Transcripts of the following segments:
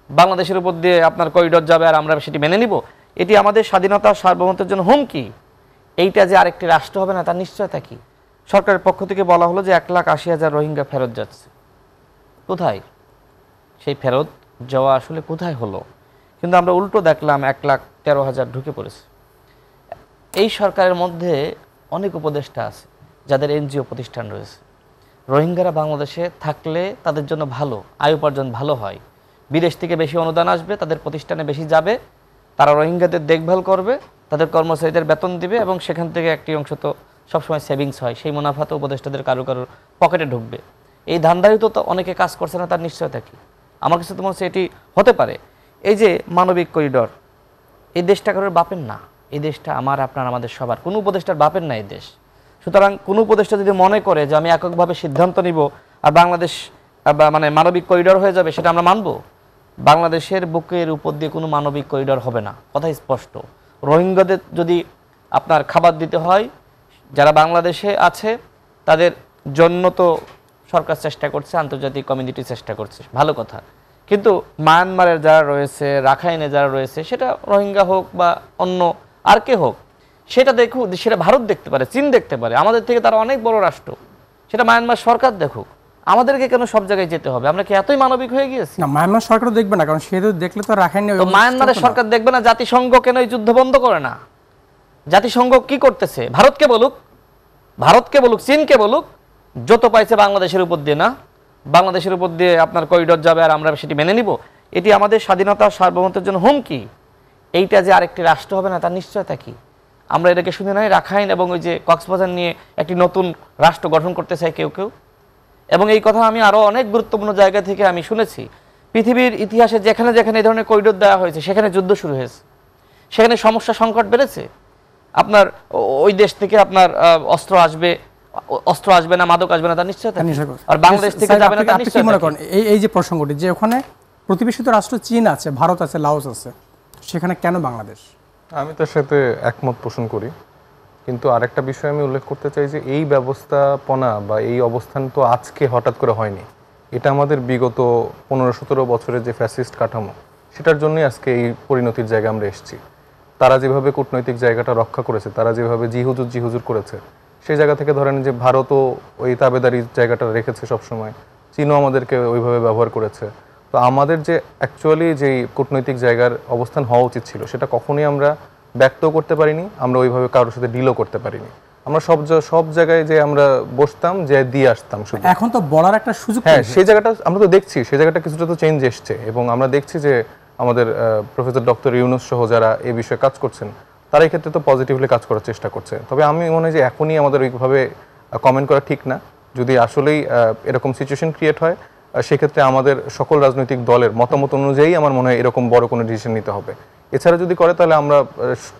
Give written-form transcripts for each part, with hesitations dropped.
বাংলাদেশের উপর দিয়ে আপনার করিডোর যাবে আর আমরা সেটি মেনে নিব, এটি আমাদের স্বাধীনতা সার্বভৌমত্বের জন্য হুমকি। এইটা যে আরেকটি রাষ্ট্র হবে না তার নিশ্চয়তা কি? সরকারের পক্ষ থেকে বলা হলো যে 1,80,000 রোহিঙ্গা ফেরত যাচ্ছে। কোথায় সেই ফেরত যাওয়া আসলে কোথায় হলো? কিন্তু আমরা উল্টো দেখলাম 1,13,000 ঢুকে পড়েছে। এই সরকারের মধ্যে অনেক উপদেষ্টা আছে যাদের এনজিও প্রতিষ্ঠান রয়েছে। রোহিঙ্গারা বাংলাদেশে থাকলে তাদের জন্য ভালো, আয় উপার্জন ভালো হয়, বিদেশ থেকে বেশি অনুদান আসবে, তাদের প্রতিষ্ঠানে বেশি যাবে, তারা রোহিঙ্গাদের দেখভাল করবে, তাদের কর্মচারীদের বেতন দিবে এবং সেখান থেকে একটি অংশ তো সবসময় সেভিংস হয়, সেই মুনাফা তো উপদেষ্টাদের কারোর পকেটে ঢুকবে। এই ধান্দায় তো অনেকে কাজ করছে না, তার নিশ্চয়তা কি? আমার কাছে তো মনে হচ্ছে এটি হতে পারে। এই যে মানবিক করিডর, এই দেশটা কারোর বাপের না, এই দেশটা আমার, আপনার, আমাদের সবার, কোনো উপদেষ্টার বাপের না এই দেশ। সুতরাং কোনো উপদেষ্টা যদি মনে করে যে আমি এককভাবে সিদ্ধান্ত নিব আর বাংলাদেশ মানে মানবিক করিডর হয়ে যাবে, সেটা আমরা মানব? বাংলাদেশের বুকের উপর দিয়ে কোনো মানবিক করিডর হবে না, কথা স্পষ্ট। রোহিঙ্গাদের যদি আপনার খাবার দিতে হয়, যারা বাংলাদেশে আছে তাদের জন্য তো সরকার চেষ্টা করছে, আন্তর্জাতিক কমিউনিটি চেষ্টা করছে, ভালো কথা। কিন্তু মায়ানমারের যারা রয়েছে, রাখাইনে যারা রয়েছে, সেটা রোহিঙ্গা হোক বা অন্য আর কে হোক, সেটা দেখুক, সেটা ভারত দেখতে পারে, চীন দেখতে পারে, আমাদের থেকে তারা অনেক বড় রাষ্ট্র, সেটা মায়ানমার সরকার দেখুক। আমাদেরকে কেন সব জায়গায় যেতে হবে? আমরা কি এতই মানবিক হয়ে গিয়েছি? না, মায়ানমার সরকারও দেখবে না, কারণ সে তো দেখলে তো রাখাইন। তো মায়ানমারের সরকার দেখবে না? জাতিসংঘ কেন এই যুদ্ধ বন্ধ করে না? জাতিসংঘ কি করতেছে? ভারতকে বলুক, ভারতকে বলুক, চীনকে বলুক, যত পাইছে বাংলাদেশের উপর দিয়ে না, বাংলাদেশের উপর দিয়ে আপনার করিডোর যাবে আর আমরা সেটি মেনে নিব, এটি আমাদের স্বাধীনতা সার্বভৌমত্বের জন্য হুমকি। এইটা যে আরেকটি রাষ্ট্র হবে না তার নিশ্চয়তা কি? আমরা এটাকে শুনে নাই রাখাইন এবং ওই যে কক্সবাজার নিয়ে একটি নতুন রাষ্ট্র গঠন করতে চাই কেউ কেউ। এবং এই কথা আমি আরও অনেক গুরুত্বপূর্ণ জায়গা থেকে আমি শুনেছি। পৃথিবীর ইতিহাসে যেখানে যেখানে এই ধরনের করিডোর দেওয়া হয়েছে সেখানে যুদ্ধ শুরু হয়েছে, সেখানে সমস্যা সংকট বেড়েছে। আপনার ওই দেশ থেকে আপনার অস্ত্র আসবে না, মাদক আসবে না তার নিশ্চয়তা, আর বাংলাদেশ থেকে যাবে না তার নিশ্চয়তা। মনে করেন এই যে প্রসঙ্গটি, যে ওখানে প্রতিবেশী রাষ্ট্র চীন আছে, ভারত আছে, লাওস আছে, সেখানে কেন বাংলাদেশ? আমি তার সাথে একমত পোষণ করি, কিন্তু আরেকটা বিষয় আমি উল্লেখ করতে চাই যে এই ব্যবস্থাপনা বা এই অবস্থান তো আজকে হঠাৎ করে হয়নি। এটা আমাদের বিগত 15-17 বছরের যে ফ্যাসিস্ট কাঠামো, সেটার জন্যই আজকে এই পরিণতির জায়গায় আমরা এসেছি। তারা যেভাবে কূটনৈতিক জায়গাটা রক্ষা করেছে, তারা যেভাবে জিহুজুর করেছে, সেই জায়গা থেকে ধরেন যে ভারতও ওই তাবেদারি জায়গাটা রেখেছে সবসময়, চীনও আমাদেরকে ওইভাবে ব্যবহার করেছে। তো আমাদের যে অ্যাকচুয়ালি যেই কূটনৈতিক জায়গার অবস্থান হওয়া উচিত ছিল, সেটা কখনোই আমরা ব্যক্তও করতে পারিনি, আমরা ওইভাবে কারোর সাথে ডিলও করতে পারিনি। আমরা সব জায়গায় যে আমরা বসতাম, যে দিয়ে আসতাম শুধু। এখন তো বলার একটা সুযোগ, হ্যাঁ, সেই জায়গাটা আমরা তো দেখছি, সেই জায়গাটা কিছুটা তো চেঞ্জ এসছে, এবং আমরা দেখছি যে আমাদের প্রফেসর ডক্টর ইউনূস সহ যারা এই বিষয়ে কাজ করছেন, তারা এই ক্ষেত্রে তো পজিটিভলি কাজ করার চেষ্টা করছে। তবে আমি মনে হয় যে এখনই আমাদের ওইভাবে কমেন্ট করা ঠিক না। যদি আসলেই এরকম সিচুয়েশন ক্রিয়েট হয়, সেক্ষেত্রে আমাদের সকল রাজনৈতিক দলের মতামত অনুযায়ী আমার মনে হয় এরকম বড় কোনো ডিসিশন নিতে হবে। এছাড়া যদি করে তাহলে আমরা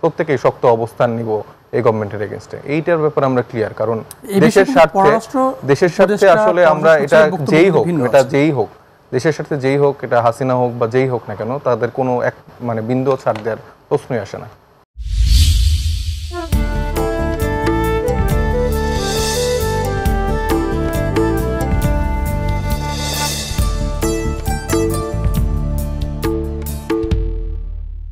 প্রত্যেকেই শক্ত অবস্থান নিব এই গভর্নমেন্টের এগেইনস্টে। এইটার ব্যাপারে আমরা ক্লিয়ার, কারণ দেশের স্বার্থে আসলে আমরা এটা যেই হোক, দেশের স্বার্থে যেই হোক, এটা হাসিনা হোক বা যেই হোক না কেন, তাদের কোনো মানে বিন্দু ছাড় দেওয়ার প্রশ্নই আসে না।